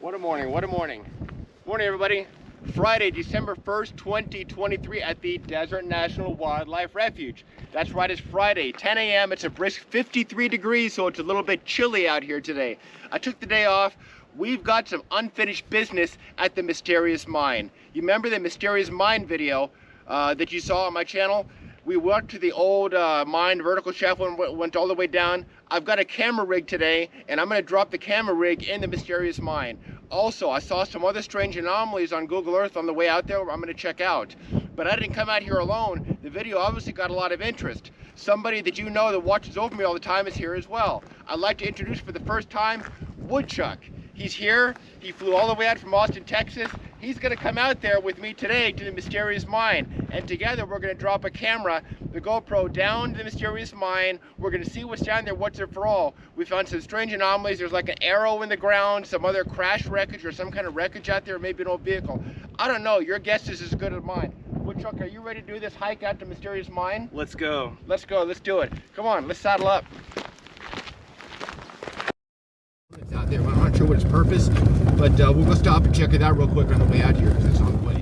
What a morning, what a morning. Morning, everybody. Friday, December 1st, 2023 at the Desert National Wildlife Refuge. That's right, it's Friday, 10 a.m. It's a brisk 53 degrees, so it's a little bit chilly out here today. I took the day off. We've got some unfinished business at the Mysterious Mine. You remember the Mysterious Mine video that you saw on my channel? We walked to the old mine, vertical shaft went all the way down. I've got a camera rig today, and I'm gonna drop the camera rig in the Mysterious Mine. Also, I saw some other strange anomalies on Google Earth on the way out there I'm gonna check out. But I didn't come out here alone. The video obviously got a lot of interest. Somebody that you know that watches over me all the time is here as well. I'd like to introduce for the first time, Wudchk. He's here. He flew all the way out from Austin, Texas. He's gonna come out there with me today to the Mysterious Mine. And together we're gonna drop a camera, the GoPro, down to the Mysterious Mine. We're gonna see what's down there, what's it for all. We found some strange anomalies. There's like an arrow in the ground, some other crash wreckage or some kind of wreckage out there, maybe an old vehicle. I don't know, your guess is as good as mine. Wudchk, are you ready to do this hike out to Mysterious Mine? Let's go. Let's go, let's do it. Come on, let's saddle up. It's out there, I'm not sure what its purpose, but we'll go stop and check it out real quick on the way out here because it's on the way.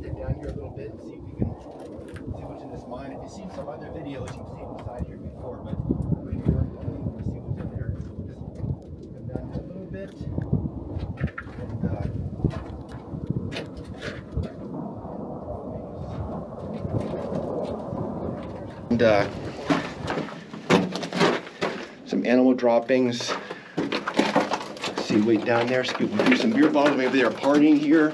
Head down here a little bit and see if we can see what's in this mine. If you've seen some other videos, you've seen inside here before, but right here, we'll see what's in there. Just come down here a little bit and some animal droppings. See, wait down there. So people do some beer bottles. Maybe they're partying here.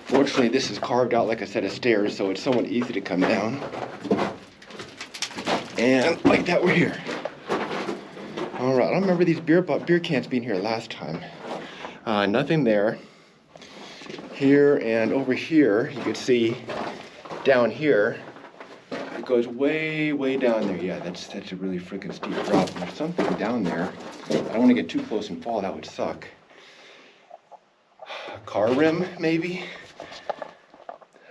Fortunately, this is carved out like a set of stairs, so it's somewhat easy to come down. And like that, we're here. All right. I don't remember these beer cans being here last time. Nothing there. Here and over here, you can see down here, it goes way, way down there. Yeah, that's a really freaking steep drop. There's something down there. I don't want to get too close and fall, that would suck. A car rim, maybe?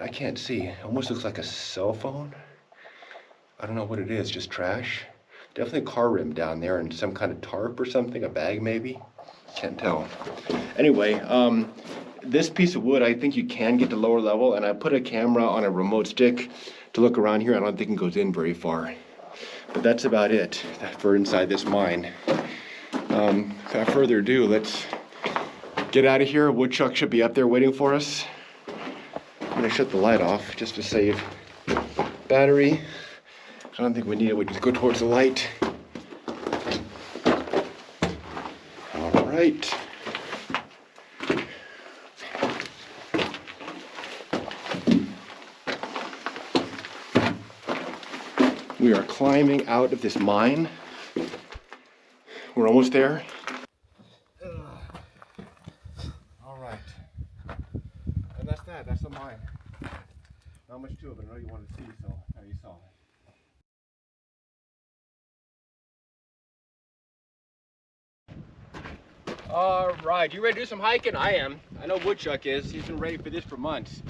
I can't see. It almost looks like a cell phone. I don't know what it is, just trash. Definitely a car rim down there and some kind of tarp or something, a bag maybe. Can't tell. Anyway, this piece of wood, I think you can get to lower level, and I put a camera on a remote stick to look around here. I don't think it goes in very far. But that's about it for inside this mine. Without further ado, let's get out of here. Wudchk should be up there waiting for us. I'm gonna shut the light off just to save battery. I don't think we need it, we just go towards the light. All right. We are climbing out of this mine. We're almost there. All right. And that's that. That's the mine. Not much to it, but I know you wanted to see, so now you saw it. All right. You ready to do some hiking? I am. I know Wudchk is. He's been ready for this for months.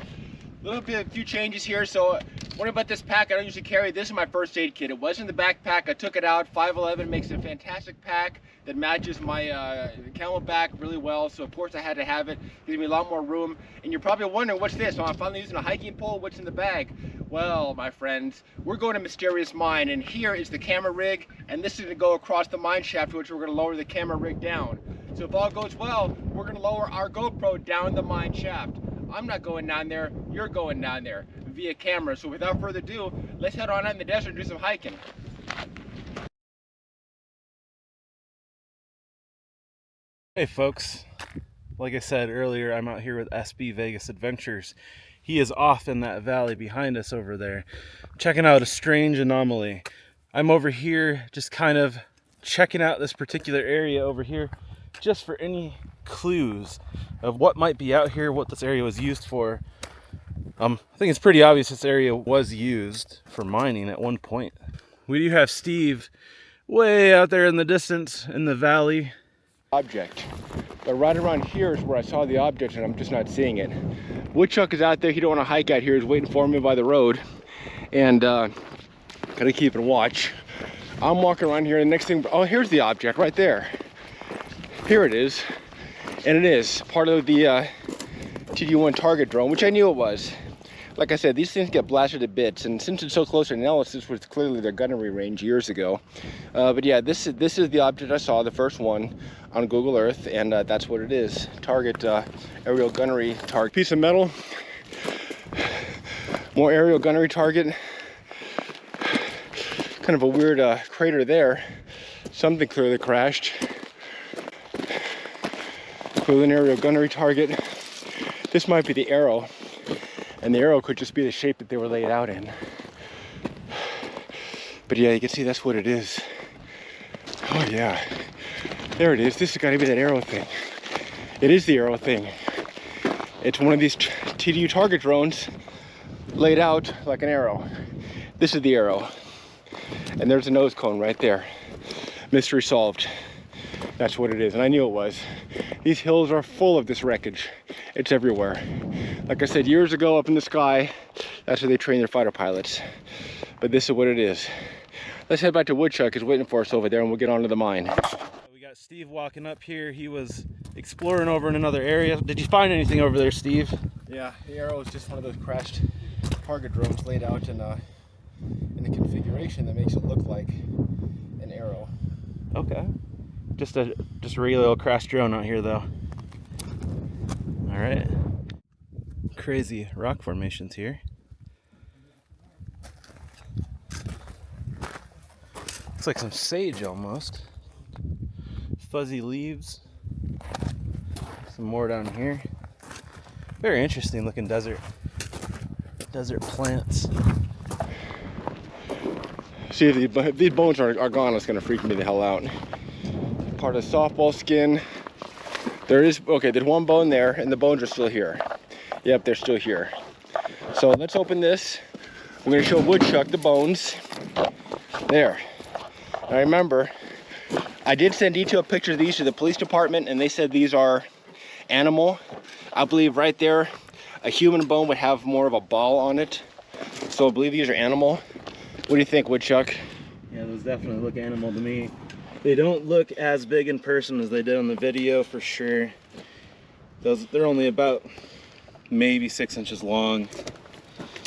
A few changes here. So, what about this pack? I don't usually carry. This is my first aid kit. It was in the backpack. I took it out. 511 makes a fantastic pack that matches my Camelback really well. So of course I had to have it. Gives me a lot more room. And you're probably wondering, what's this? So I'm finally using a hiking pole. What's in the bag? Well, my friends, we're going to Mysterious Mine, and here is the camera rig. And this is going to go across the mine shaft, which we're going to lower the camera rig down. So if all goes well, we're going to lower our GoPro down the mine shaft. I'm not going down there, you're going down there via camera. So without further ado, let's head on out in the desert and do some hiking. Hey folks, like I said earlier, I'm out here with SB Vegas Adventures. He is off in that valley behind us over there, checking out a strange anomaly. I'm over here just kind of checking out this particular area over here, just for any clues of what might be out here, what this area was used for. I think it's pretty obvious this area was used for mining at one point. We do have Steve way out there in the distance in the valley, object. But right around here is where I saw the object and I'm just not seeing it. Wudchk is out there. He don't want to hike out here. He's waiting for me by the road. And gotta keep and watch. I'm walking around here and the next thing, oh, here's the object right there. Here it is. And it is part of the TD1 target drone, which I knew it was. Like I said, these things get blasted to bits, and since it's so close to analysis was clearly their gunnery range years ago. But yeah, this is the object I saw, the first one on Google Earth, and that's what it is. Target aerial gunnery target. Piece of metal, more aerial gunnery target. Kind of a weird crater there. Something clearly crashed. Clearly an aerial gunnery target. This might be the arrow. And the arrow could just be the shape that they were laid out in. But yeah, you can see that's what it is. Oh yeah, there it is. This has got to be that arrow thing. It is the arrow thing. It's one of these TDU target drones laid out like an arrow. This is the arrow. And there's a nose cone right there. Mystery solved. That's what it is, and I knew it was. These hills are full of this wreckage. It's everywhere. Like I said, years ago up in the sky, that's where they train their fighter pilots. But this is what it is. Let's head back to Wudchk. He's waiting for us over there and we'll get on to the mine. We got Steve walking up here. He was exploring over in another area. Did you find anything over there, Steve? Yeah, the arrow is just one of those crashed target drones laid out in a configuration that makes it look like an arrow. Okay. Just a regular old crash drone out here though. All right. Crazy rock formations here. Looks like some sage almost. Fuzzy leaves. Some more down here. Very interesting looking desert plants. See, if these bones are gone, it's gonna freak me the hell out. Part of the softball skin. There's one bone there and the bones are still here. Yep, they're still here. So let's open this. We're gonna show Wudchk the bones. There. Now remember, I did send detailed pictures of these to the police department and they said these are animal. I believe right there, a human bone would have more of a ball on it. So I believe these are animal. What do you think, Wudchk? Yeah, those definitely look animal to me. They don't look as big in person as they did on the video for sure. They're only about maybe 6 inches long.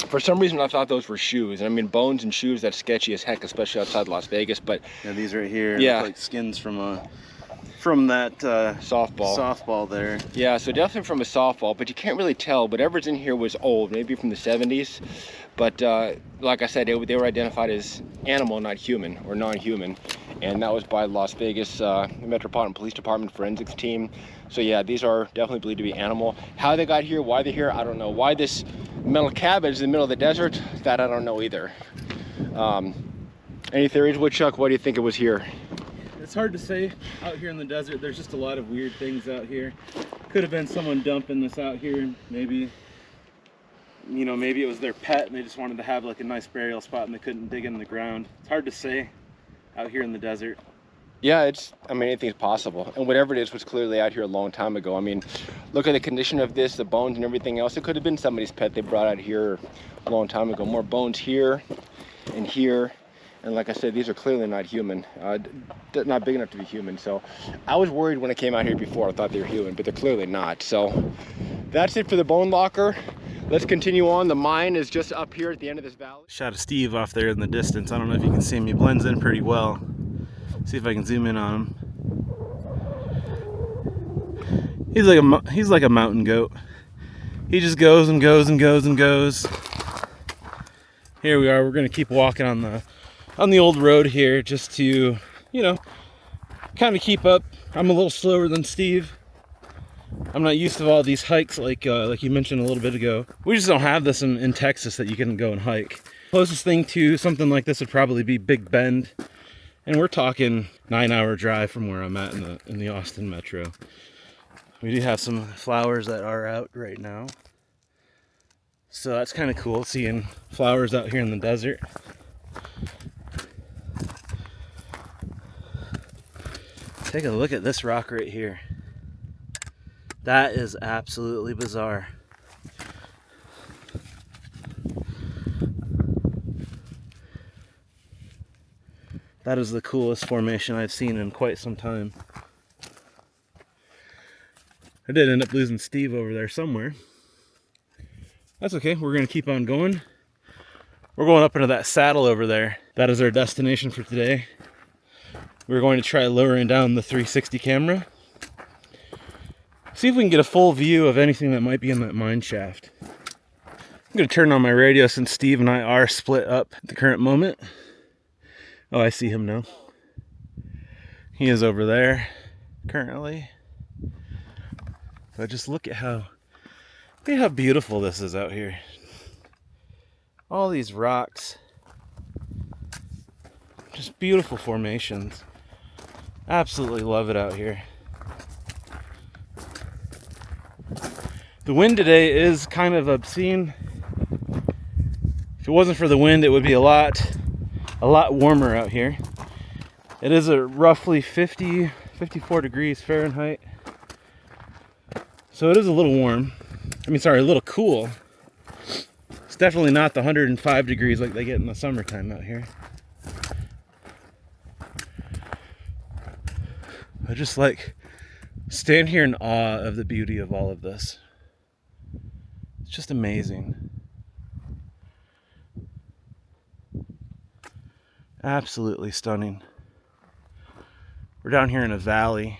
For some reason I thought those were shoes. I mean, bones and shoes, that's sketchy as heck, especially outside Las Vegas. But yeah, these right here yeah, look like skins from that softball there. Yeah, so definitely from a softball, but you can't really tell. Whatever's in here was old, maybe from the 70s. But like I said, they were identified as animal, not human or non-human. And that was by Las Vegas Metropolitan Police Department forensics team. So yeah, these are definitely believed to be animal. How they got here, why they're here, I don't know. Why this metal cabbage in the middle of the desert, that I don't know either. Any theories, Wudchk? Why do you think it was here? It's hard to say. Out here in the desert, there's just a lot of weird things out here. Could have been someone dumping this out here. Maybe, you know, maybe it was their pet and they just wanted to have like a nice burial spot and they couldn't dig in the ground. It's hard to say out here in the desert. Yeah, I mean, anything's possible. And whatever it is was clearly out here a long time ago. I mean, look at the condition of this, the bones and everything else. It could have been somebody's pet they brought out here a long time ago. More bones here and here. And like I said, these are clearly not human. Not big enough to be human. So I was worried when I came out here before. I thought they were human, but they're clearly not. So that's it for the bone locker. Let's continue on. The mine is just up here at the end of this valley. Shot of Steve off there in the distance. I don't know if you can see him. He blends in pretty well. See if I can zoom in on him. He's like a mountain goat. He just goes and goes and goes and goes. Here we are. We're gonna keep walking on the old road here, just to, you know, kind of keep up. I'm a little slower than Steve. I'm not used to all these hikes like you mentioned a little bit ago. We just don't have this in Texas that you can go and hike. Closest thing to something like this would probably be Big Bend. And we're talking 9-hour drive from where I'm at in the Austin metro. We do have some flowers that are out right now. So that's kind of cool, seeing flowers out here in the desert. Take a look at this rock right here. That is absolutely bizarre. That is the coolest formation I've seen in quite some time. I did end up losing Steve over there somewhere. That's okay, we're gonna keep on going. We're going up into that saddle over there. That is our destination for today. We're going to try lowering down the 360 camera. See if we can get a full view of anything that might be in that mine shaft. I'm gonna turn on my radio since Steve and I are split up at the current moment. Oh, I see him now. He is over there currently. But just look at how beautiful this is out here. All these rocks. Just beautiful formations. Absolutely love it out here. The wind today is kind of obscene. If it wasn't for the wind, it would be a lot warmer out here. It is a roughly 54 degrees Fahrenheit. So it is a little warm. I mean, sorry, a little cool. It's definitely not the 105 degrees like they get in the summertime out here. I just like stand here in awe of the beauty of all of this. It's just amazing. Absolutely stunning. We're down here in a valley.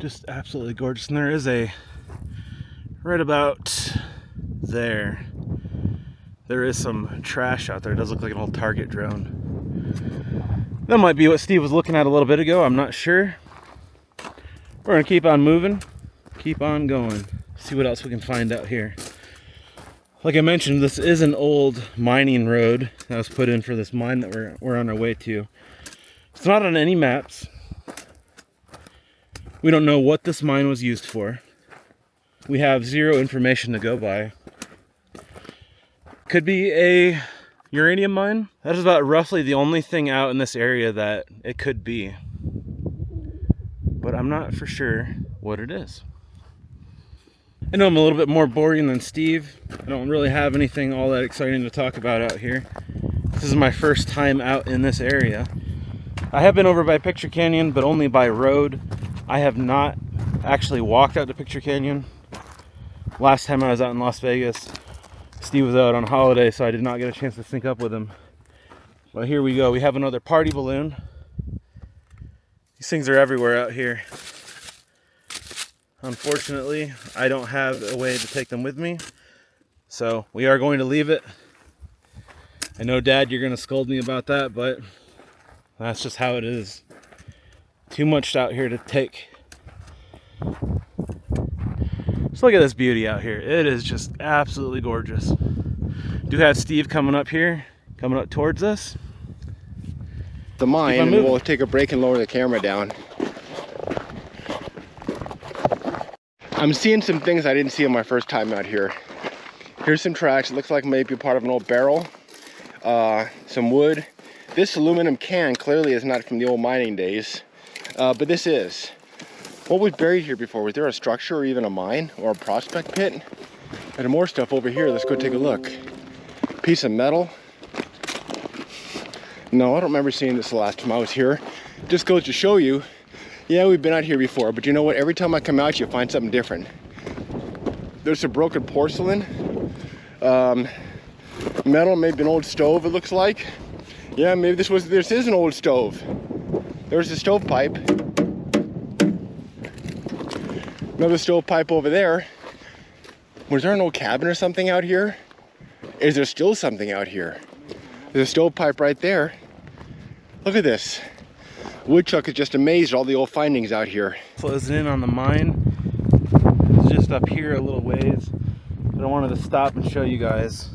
Just absolutely gorgeous. And there is right about there is some trash out there. It does look like an old Target drone. That might be what Steve was looking at a little bit ago. I'm not sure. We're gonna keep on moving, keep on going, see what else we can find out here. Like I mentioned, this is an old mining road that was put in for this mine that we're on our way to. It's not on any maps. We don't know what this mine was used for. We have zero information to go by. Could be a uranium mine. That is about roughly the only thing out in this area that it could be. But I'm not for sure what it is. I know I'm a little bit more boring than Steve. I don't really have anything all that exciting to talk about out here. This is my first time out in this area. I have been over by Picture Canyon, but only by road. I have not actually walked out to Picture Canyon. Last time I was out in Las Vegas, Steve was out on holiday, so I did not get a chance to sync up with him. But here we go. We have another party balloon. These things are everywhere out here. Unfortunately, I don't have a way to take them with me, so we are going to leave it. I know, Dad, you're going to scold me about that, but that's just how it is. Too much out here to take. Just look at this beauty out here. It is just absolutely gorgeous. Do have Steve coming up here, coming up towards us. The mine, and we'll take a break and lower the camera down. I'm seeing some things I didn't see on my first time out here. Here's some tracks. It looks like maybe part of an old barrel. Some wood. This aluminum can clearly is not from the old mining days, but this is. What was buried here before? Was there a structure or even a mine or a prospect pit? And more stuff over here. Let's go take a look. Piece of metal. No, I don't remember seeing this the last time I was here. Just goes to show you, yeah, we've been out here before, but you know what? Every time I come out, you find something different. There's some broken porcelain. Metal, maybe an old stove, it looks like. Yeah, maybe this is an old stove. There's the stovepipe. Another stovepipe over there. Was there an old cabin or something out here? Is there still something out here? There's a stovepipe right there. Look at this. Wudchk is just amazed at all the old findings out here. Closing in on the mine. It's just up here a little ways. But I wanted to stop and show you guys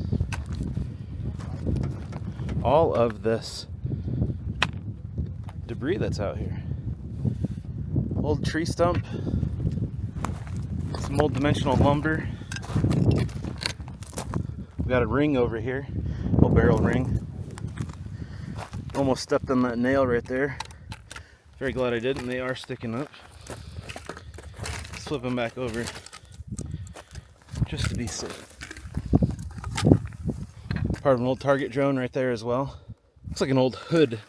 all of this debris that's out here. Old tree stump. Some old dimensional lumber. We got a ring over here. Old barrel ring. Almost stepped on that nail right there. Very glad I didn't. They are sticking up. Let's flip them back over just to be safe. Part of an old Target drone right there as well. Looks like an old hood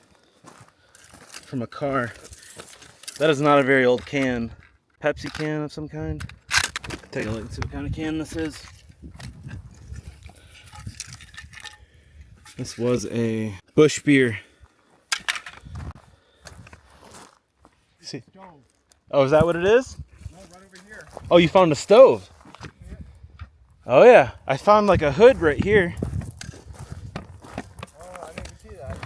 from a car. That is not a very old can. Pepsi can of some kind. Take a look and see what kind of can this is. This was a Bush beer. See? Oh, is that what it is? No, right over here. Oh, you found a stove? Oh yeah, I found like a hood right here. Oh, I didn't see that.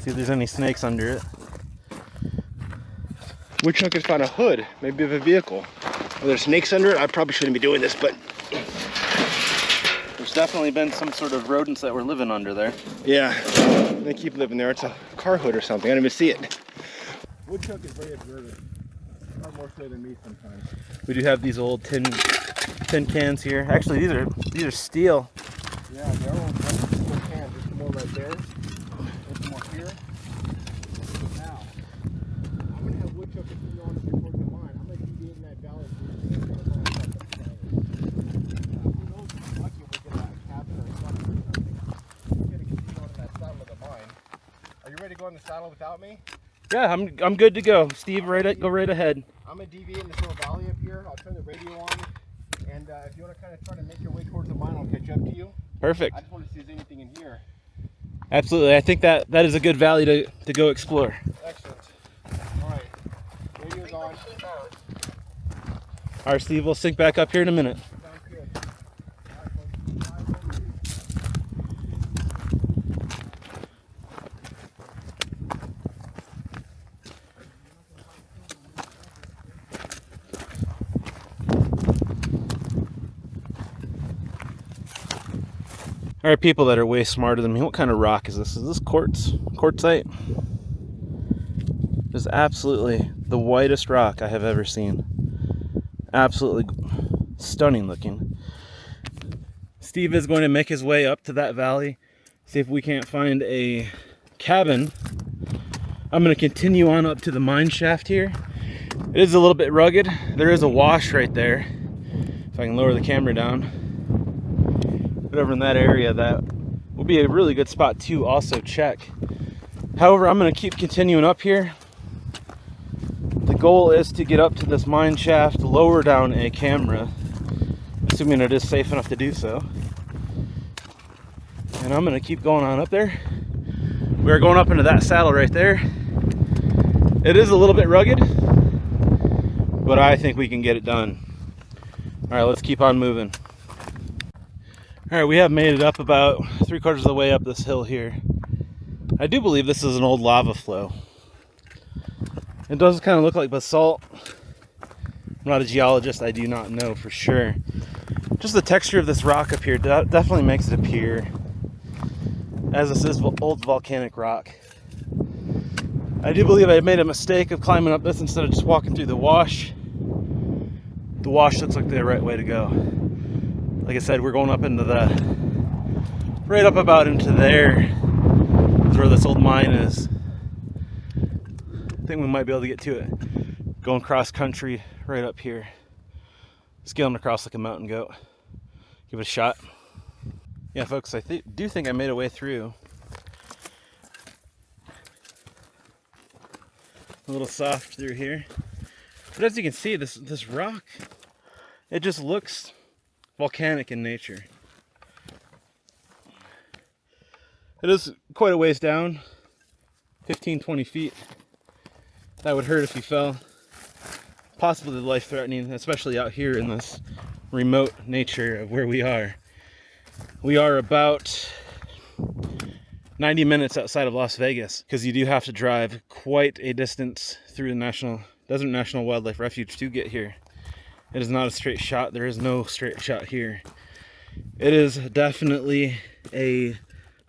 See if there's any snakes under it. Wudchk has found a hood, maybe of a vehicle. Are there snakes under it? I probably shouldn't be doing this, but There's definitely been some sort of rodents that were living under there. yeah, they keep living there. It's a car hood or something. I didn't even see it. Wudchk is very observant. Far more so than me sometimes. We do have these old tin cans here. Actually, these are steel. Yeah, they're all steel cans. There's some more right there. There's some more here. Now, I'm gonna have Wudchk continue on to record the mine. I'm gonna deviate in that valley. Who knows if we're lucky if we get a cabin or something. We're gonna continue on to that saddle of the mine. Are you ready to go on the saddle without me? Yeah, I'm good to go. Steve, go right ahead. I'm gonna deviate in this little valley up here. I'll turn the radio on, and if you want to kind of try to make your way towards the mine, I'll catch up to you. Perfect. I just want to see if there's anything in here. Absolutely. I think that is a good valley to go explore. Excellent. All right. Radio's on. All right, Steve, we'll sync back up here in a minute. Sounds good. All right, people that are way smarter than me, what kind of rock is this? Is this quartzite? This is absolutely the whitest rock I have ever seen. Absolutely stunning looking. Steve is going to make his way up to that valley, see if we can't find a cabin. I'm going to continue on up to the mine shaft here. It is a little bit rugged. There is a wash right there. If I can lower the camera down. But over in that area, that will be a really good spot to also check. However, I'm going to keep continuing up here. The goal is to get up to this mine shaft, lower down a camera, assuming it is safe enough to do so. And I'm going to keep going on up there. We're going up into that saddle right there. It is a little bit rugged, but I think we can get it done. All right, let's keep on moving. All right, we have made it up about 3/4 of the way up this hill here. I do believe this is an old lava flow. It does kind of look like basalt. I'm not a geologist, I do not know for sure. Just the texture of this rock up here definitely makes it appear as this is old volcanic rock. I do believe I made a mistake of climbing up this instead of just walking through the wash. The wash looks like the right way to go. Like I said, we're going up into right up about into there is where this old mine is. I think we might be able to get to it. Going cross country right up here. Scaling across like a mountain goat. Give it a shot. Yeah, folks, I do think I made a way through. A little soft through here. But as you can see, this rock, it just looks volcanic in nature. It is quite a ways down, 15-20 feet. That would hurt if you fell. Possibly life-threatening, especially out here in this remote nature of where we are. We are about 90 minutes outside of Las Vegas, because you do have to drive quite a distance through the Desert National Wildlife Refuge to get here. It is not a straight shot. There is no straight shot here. It is definitely a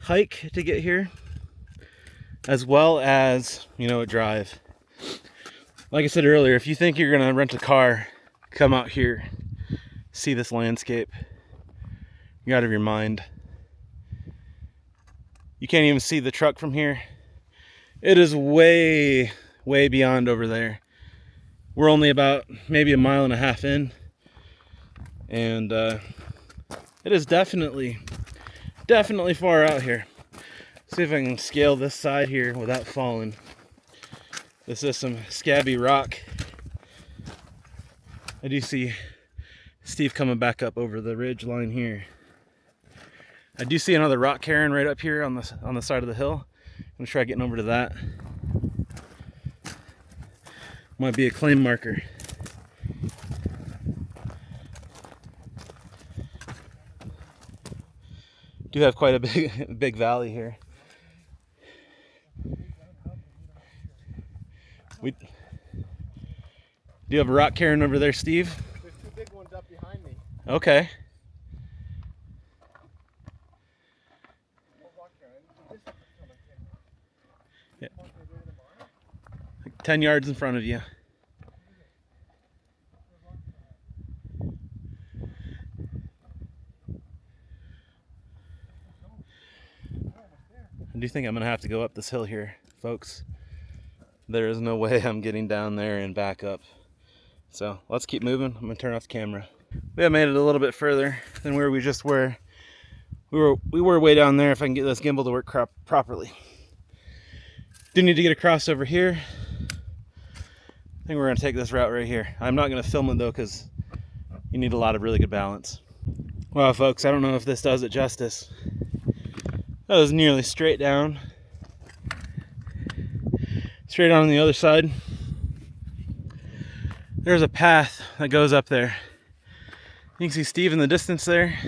hike to get here, as well as, a drive. Like I said earlier, if you think you're gonna rent a car, come out here, see this landscape. You're out of your mind. You can't even see the truck from here. It is way, way beyond over there. We're only about maybe a mile and a half in. And it is definitely far out here. See if I can scale this side here without falling. This is some scabby rock. I do see Steve coming back up over the ridge line here. I do see another rock cairn right up here on the side of the hill. I'm gonna try getting over to that. Might be a claim marker. Do have quite a big valley here. We do you have a rock cairn over there, Steve? There's two big ones up behind me. Okay. Yeah. Like 10 yards in front of you. I do think I'm gonna have to go up this hill here, folks. There is no way I'm getting down there and back up. So let's keep moving. I'm gonna turn off the camera. We have made it a little bit further than where we just were. We were way down there if I can get this gimbal to work properly. Do need to get across over here. I think we're gonna take this route right here. I'm not gonna film it though because you need a lot of really good balance. Wow, folks, I don't know if this does it justice. That was nearly straight down. Straight on the other side. There's a path that goes up there. You can see Steve in the distance there.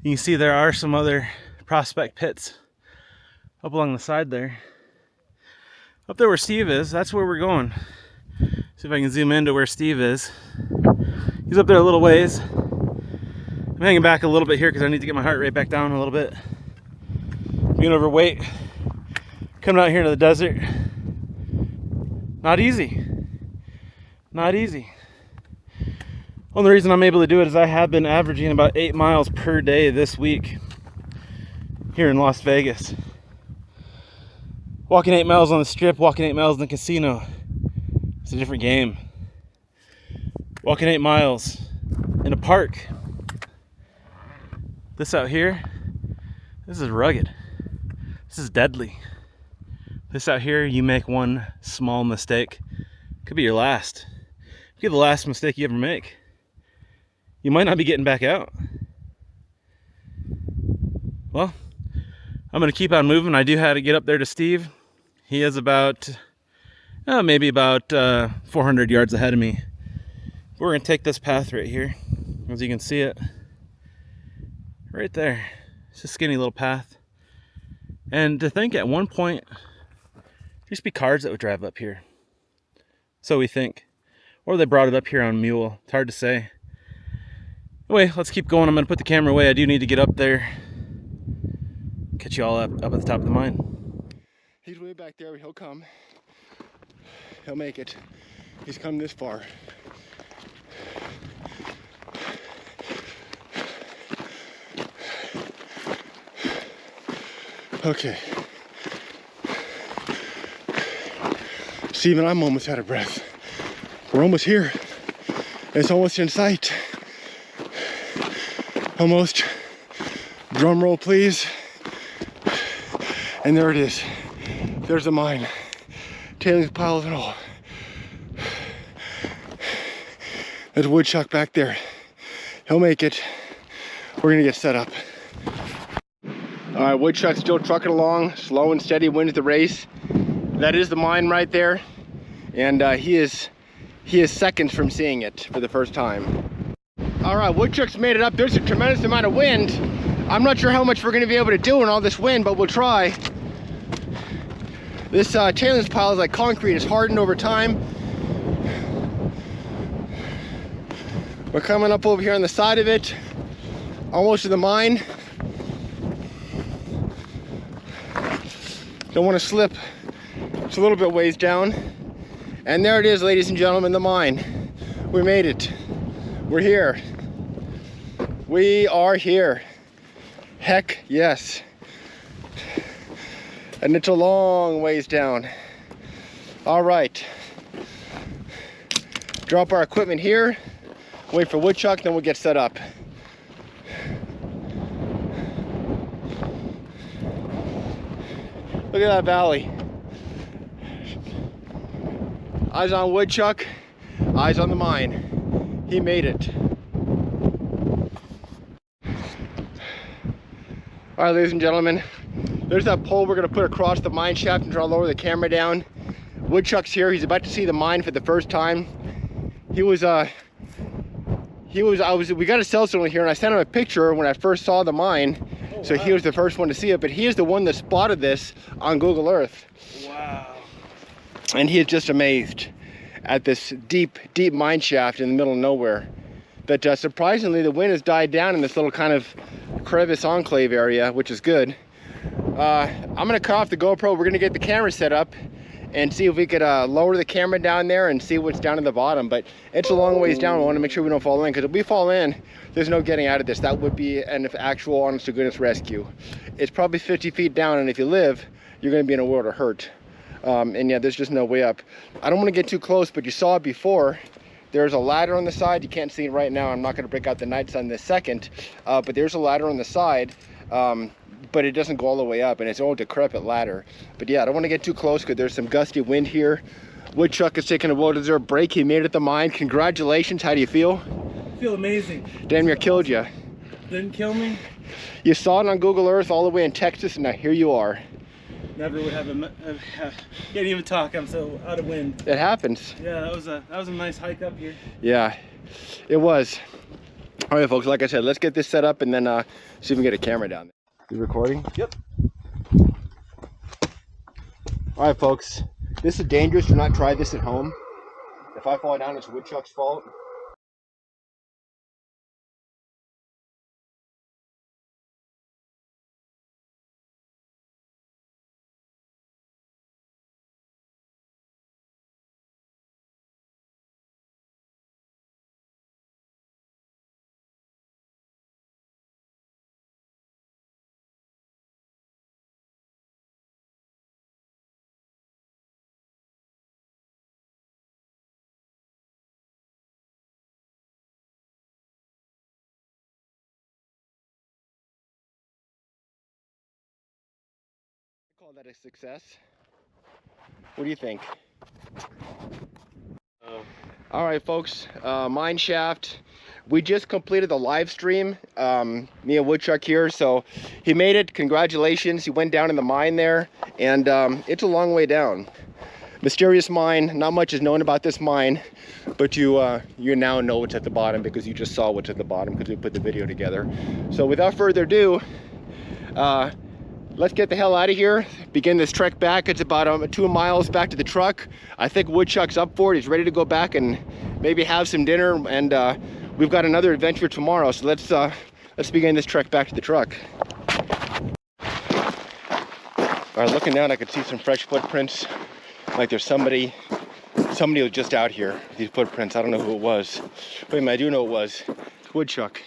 You can see there are some other prospect pits up along the side there. Up there where Steve is, that's where we're going. See if I can zoom into where Steve is. He's up there a little ways. I'm hanging back a little bit here because I need to get my heart rate back down a little bit. Being overweight, coming out here to the desert, not easy. Not easy. Only reason I'm able to do it is I have been averaging about 8 miles per day this week here in Las Vegas. Walking 8 miles on the strip, walking 8 miles in the casino. It's a different game. Walking 8 miles in a park. This out here, this is rugged. This is deadly. This out here, you make one small mistake, could be your last. Could be the last mistake you ever make. You might not be getting back out. Well, I'm gonna keep on moving. I do have to get up there to Steve. He is about, maybe about 400 yards ahead of me. We're gonna take this path right here, as you can see it. Right there. It's a skinny little path. And to think at one point, there used to be cars that would drive up here. So we think. Or they brought it up here on a mule. It's hard to say. Anyway, let's keep going. I'm going to put the camera away. I do need to get up there. Catch you all up at the top of the mine. He's way back there, but he'll come. He'll make it. He's come this far. Okay. Steve and I'm almost out of breath. We're almost here. It's almost in sight. Almost. Drum roll, please. And there it is. There's the mine. Tailings piles and all. There's Wudchk back there. He'll make it. We're gonna get set up. All right, Wudchk's still trucking along, slow and steady, wins the race. That is the mine right there, and he is seconds from seeing it for the first time. All right, Wudchk's made it up. There's a tremendous amount of wind. I'm not sure how much we're going to be able to do in all this wind, but we'll try. This tailings pile is like concrete. It's hardened over time. We're coming up over here on the side of it, almost to the mine. Don't want to slip. It's a little bit ways down. And there it is, ladies and gentlemen, the mine. We made it. We're here. We are here. Heck yes. And it's a long ways down. All right. Drop our equipment here, wait for Wudchk, then we'll get set up. Look at that valley. Eyes on Wudchk, eyes on the mine. He made it. All right, ladies and gentlemen, there's that pole we're gonna put across the mine shaft and try to lower the camera down. Wudchk's here, he's about to see the mine for the first time. We got a cell signal here and I sent him a picture when I first saw the mine. Oh, so wow. He was the first one to see it, but he is the one that spotted this on Google Earth. Wow. And he is just amazed at this deep, deep mine shaft in the middle of nowhere. But surprisingly, the wind has died down in this little kind of crevice enclave area, which is good. I'm gonna cut off the GoPro. We're gonna get the camera set up and see if we could lower the camera down there and see what's down at the bottom. But it's a long ways down. We want to make sure we don't fall in, because if we fall in, there's no getting out of this. That would be an actual honest to goodness rescue. It's probably 50 feet down, and if you live, you're going to be in a world of hurt. And yeah, there's just no way up. I don't want to get too close, but you saw it before. There's a ladder on the side. You can't see it right now. I'm not going to break out the night sun this second, but there's a ladder on the side. But it doesn't go all the way up, and it's an old decrepit ladder. But yeah, I don't want to get too close because there's some gusty wind here. Wudchk is taking a well-deserved break. He made it at the mine. Congratulations. How do you feel? I feel amazing. Damn near killed you. Didn't kill me. You saw it on Google Earth all the way in Texas, and now here you are. Never would have can't even talk. I'm so out of wind. It happens. Yeah, that was a nice hike up here. Yeah, it was. All right, folks. Like I said, let's get this set up and then see if we can get a camera down there. You recording? Yep. All right, folks. This is dangerous. Do not try this at home. If I fall down, it's Wudchk's fault. I call that a success. What do you think? All right, folks, mine shaft. We just completed the live stream, me and Wudchk here, so he made it. Congratulations. He went down in the mine there, and it's a long way down. Mysterious mine. Not much is known about this mine, but you now know what's at the bottom because you just saw what's at the bottom because we put the video together. So without further ado, let's get the hell out of here. Begin this trek back. It's about 2 miles back to the truck. I think Wudchk's up for it. He's ready to go back and maybe have some dinner. And we've got another adventure tomorrow. So let's begin this trek back to the truck. All right, looking down, I could see some fresh footprints. Like there's somebody was just out here. These footprints. I don't know who it was. Wait a minute, I do know it was. It's Wudchk.